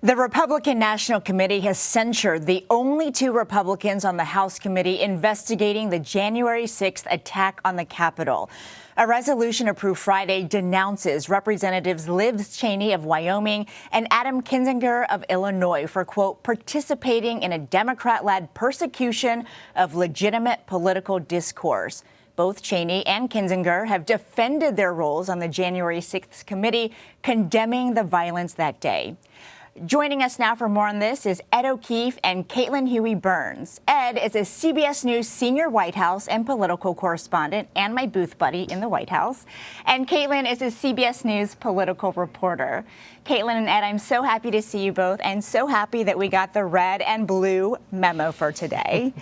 The Republican National Committee has censured the only two Republicans on the House committee investigating the January 6th attack on the Capitol. A resolution approved Friday denounces Representatives Liz Cheney of Wyoming and Adam Kinzinger of Illinois for, quote, participating in a Democrat-led persecution of legitimate political discourse. Both Cheney and Kinzinger have defended their roles on the January 6th committee, condemning the violence that day. Joining us now for more on this is Ed O'Keefe and Caitlin Huey-Burns. Ed is a CBS News senior White House and political correspondent and my booth buddy in the White House. And Caitlin is a CBS News political reporter. Caitlin and Ed, I'm so happy to see you both and so happy that we got the red and blue memo for today.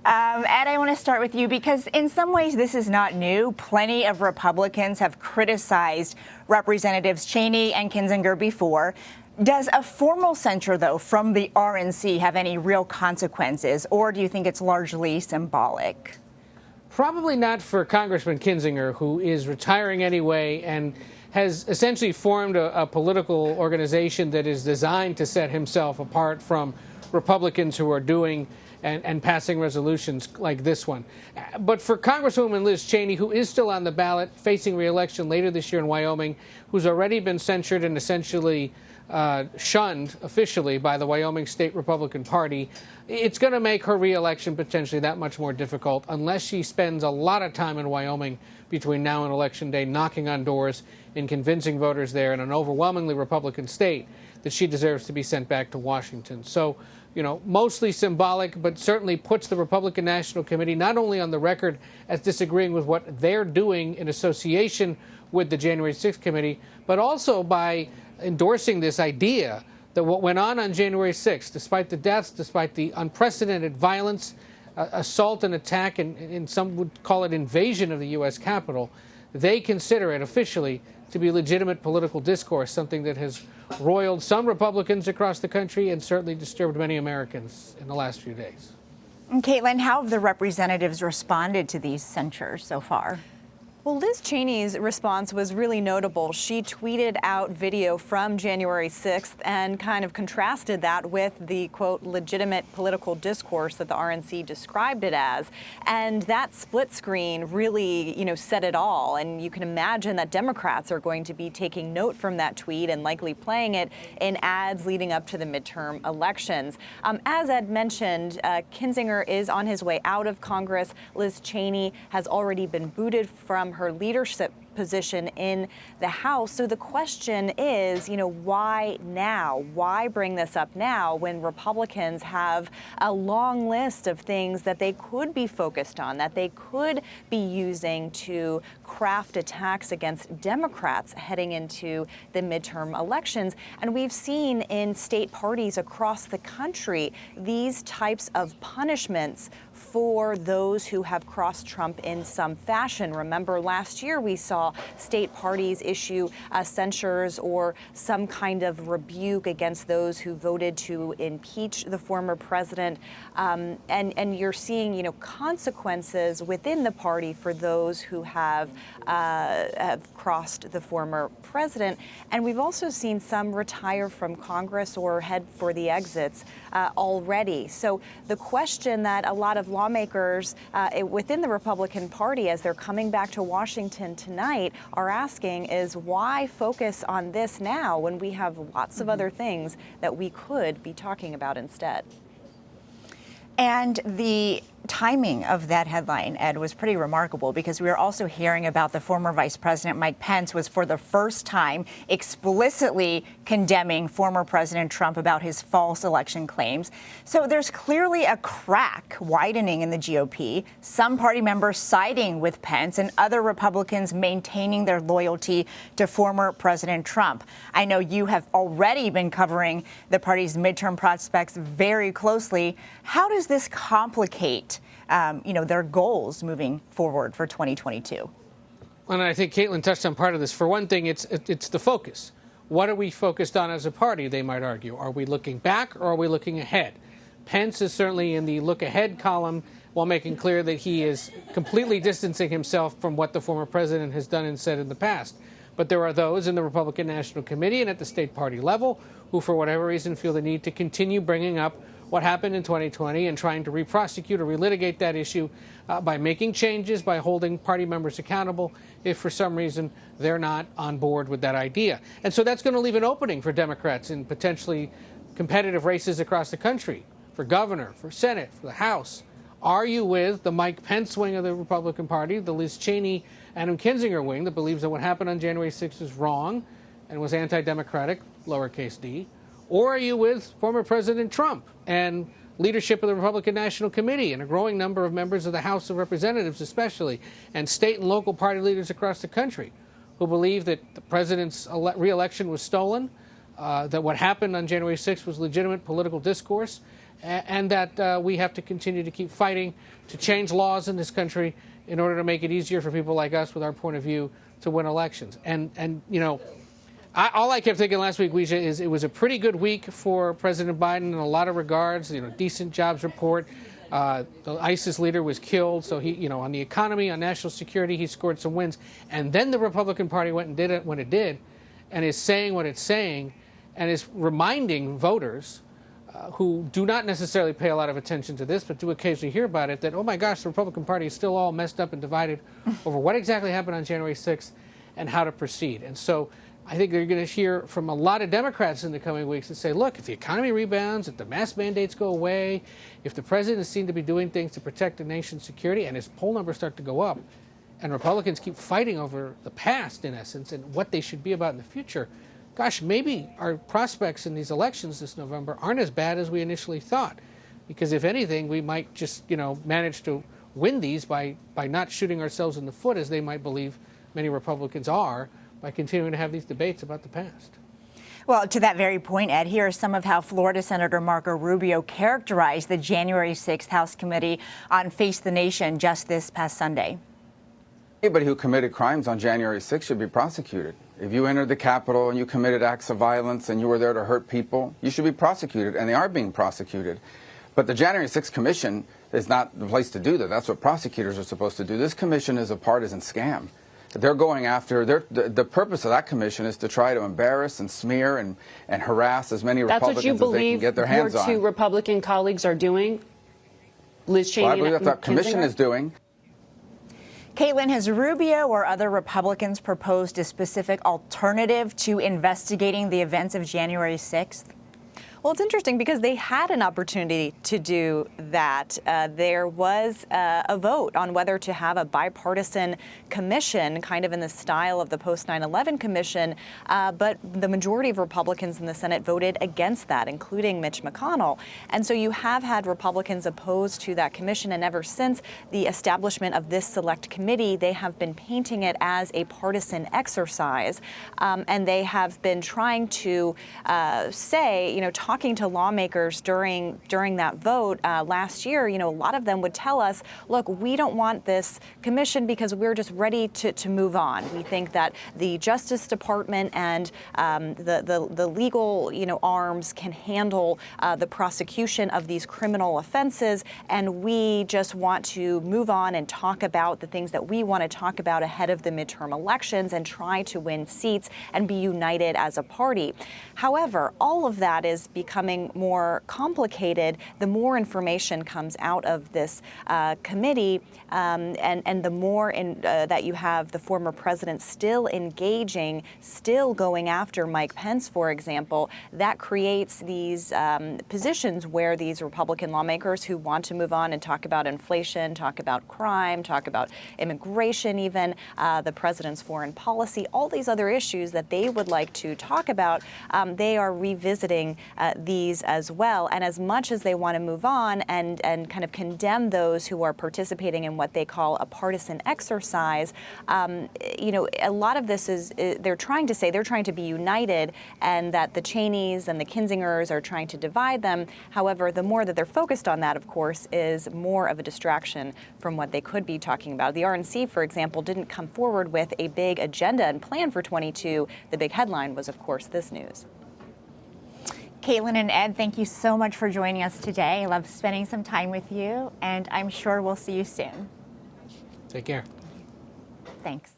Ed, I want to start with you because in some ways this is not new. Plenty of Republicans have criticized Representatives Cheney and Kinzinger before. Does a formal censure, though, from the RNC have any real consequences, or do you think it's largely symbolic? Probably not for Congressman Kinzinger, who is retiring anyway and has essentially formed a political organization that is designed to set himself apart from Republicans who are doing and passing resolutions like this one. But for Congresswoman Liz Cheney, who is still on the ballot, facing re-election later this year in Wyoming, who's already been censured and essentially shunned officially by the Wyoming State Republican Party, it's going to make her re-election potentially that much more difficult unless she spends a lot of time in Wyoming between now and Election Day knocking on doors and convincing voters there in an overwhelmingly Republican state that she deserves to be sent back to Washington. So, you know, mostly symbolic, but certainly puts the Republican National Committee not only on the record as disagreeing with what they're doing in association with the January 6th committee, but also by endorsing this idea that what went on January 6th, despite the deaths, despite the unprecedented violence, assault and attack, and some would call it invasion of the U.S. Capitol, they consider it officially to be legitimate political discourse, something that has roiled some Republicans across the country and certainly disturbed many Americans in the last few days. And Caitlin, how have the representatives responded to these censures so far? Well, Liz Cheney's response was really notable. She tweeted out video from January 6th and kind of contrasted that with the, quote, legitimate political discourse that the RNC described it as. And that split screen really, said it all. And you can imagine that Democrats are going to be taking note from that tweet and likely playing it in ads leading up to the midterm elections. As Ed mentioned, Kinzinger is on his way out of Congress. Liz Cheney has already been booted from her leadership position in the House. So the question is, why now? Why bring this up now when Republicans have a long list of things that they could be focused on, that they could be using to craft attacks against Democrats heading into the midterm elections? And we've seen in state parties across the country these types of punishments for those who have crossed Trump in some fashion. Remember, last year we saw state parties issue censures or some kind of rebuke against those who voted to impeach the former president. And you're seeing, consequences within the party for those who have crossed the former president. And we've also seen some retire from Congress or head for the exits already. So the question that a lot of lawmakers within the Republican Party, as they're coming back to Washington tonight, are asking is why focus on this now when we have lots of other things that we could be talking about instead? And the timing of that headline, Ed, was pretty remarkable because we were also hearing about the former Vice President Mike Pence was for the first time explicitly condemning former President Trump about his false election claims. So there's clearly a crack widening in the GOP, some party members siding with Pence and other Republicans maintaining their loyalty to former President Trump. I know you have already been covering the party's midterm prospects very closely. How does this complicate their goals moving forward for 2022? And I think Caitlin touched on part of this. For one thing, it's the focus. What are we focused on as a party, they might argue? Are we looking back or are we looking ahead? Pence is certainly in the look ahead column while making clear that he is completely distancing himself from what the former president has done and said in the past. But there are those in the Republican National Committee and at the state party level who, for whatever reason, feel the need to continue bringing up what happened in 2020 and trying to re-prosecute or relitigate that issue by making changes, by holding party members accountable if for some reason they're not on board with that idea. And so that's going to leave an opening for Democrats in potentially competitive races across the country, for governor, for Senate, for the House. Are you with the Mike Pence wing of the Republican Party, the Liz Cheney, Adam Kinzinger wing that believes that what happened on January 6th is wrong and was anti-democratic, lowercase d? Or are you with former President Trump and leadership of the Republican National Committee and a growing number of members of the House of Representatives especially, and state and local party leaders across the country who believe that the president's re-election was stolen, that what happened on January 6th was legitimate political discourse, and that we have to continue to keep fighting to change laws in this country in order to make it easier for people like us with our point of view to win elections. And you know, all I kept thinking last week, Weijia, is it was a pretty good week for President Biden in a lot of regards. You know, decent jobs report. The ISIS leader was killed, so he, you know, on the economy, on national security, he scored some wins. And then the Republican Party went and did it when it did, and is saying what it's saying, and is reminding voters who do not necessarily pay a lot of attention to this, but do occasionally hear about it, that, oh my gosh, the Republican Party is still all messed up and divided over what exactly happened on January 6th and how to proceed. And so I think you're going to hear from a lot of Democrats in the coming weeks that say, look, if the economy rebounds, if the mask mandates go away, if the president is seen to be doing things to protect the nation's security and his poll numbers start to go up, and Republicans keep fighting over the past, in essence, and what they should be about in the future, gosh, maybe our prospects in these elections this November aren't as bad as we initially thought. Because if anything, we might just, you know, manage to win these by not shooting ourselves in the foot, as they might believe many Republicans are, by continuing to have these debates about the past. Well, to that very point, Ed, here is some of how Florida Senator Marco Rubio characterized the January 6th House Committee on Face the Nation just this past Sunday. Anybody who committed crimes on January 6th should be prosecuted. If you entered the Capitol and you committed acts of violence and you were there to hurt people, you should be prosecuted, and they are being prosecuted. But the January 6th Commission is not the place to do that. That's what prosecutors are supposed to do. This commission is a partisan scam. They're going after, the purpose of that commission is to try to embarrass and smear and harass as many Republicans as they can get their hands on. That's what you believe your two Republican colleagues are doing? Liz Cheney Well, I believe that's what the commission is doing. Caitlin, has Rubio or other Republicans proposed a specific alternative to investigating the events of January 6th? Well, it's interesting because they had an opportunity to do that. There was a vote on whether to have a bipartisan commission, kind of in the style of the post-9/11 commission, but the majority of Republicans in the Senate voted against that, including Mitch McConnell. And so you have had Republicans opposed to that commission, and ever since the establishment of this select committee, they have been painting it as a partisan exercise, and they have been trying to say, you know, talking to lawmakers during that vote last year, you know, a lot of them would tell us, look, we don't want this commission because we're just ready to move on. We think that the Justice Department and the legal, you know, arms can handle the prosecution of these criminal offenses, and we just want to move on and talk about the things that we want to talk about ahead of the midterm elections and try to win seats and be united as a party. However, all of that is becoming more complicated the more information comes out of this committee, and the more that you have the former president still engaging, still going after Mike Pence, for example. That creates these positions where these Republican lawmakers who want to move on and talk about inflation, talk about crime, talk about immigration even, the president's foreign policy, all these other issues that they would like to talk about, they are revisiting these as well. And as much as they want to move on and kind of condemn those who are participating in what they call a partisan exercise, you know, a lot of this is they're trying to be united, and that the Cheneys and the Kinzingers are trying to divide them. However, the more that they're focused on that, of course, is more of a distraction from what they could be talking about. The RNC, for example, didn't come forward with a big agenda and plan for 22. The big headline was, of course, this news. Caitlin and Ed, thank you so much for joining us today. I love spending some time with you, and I'm sure we'll see you soon. Take care. Thanks.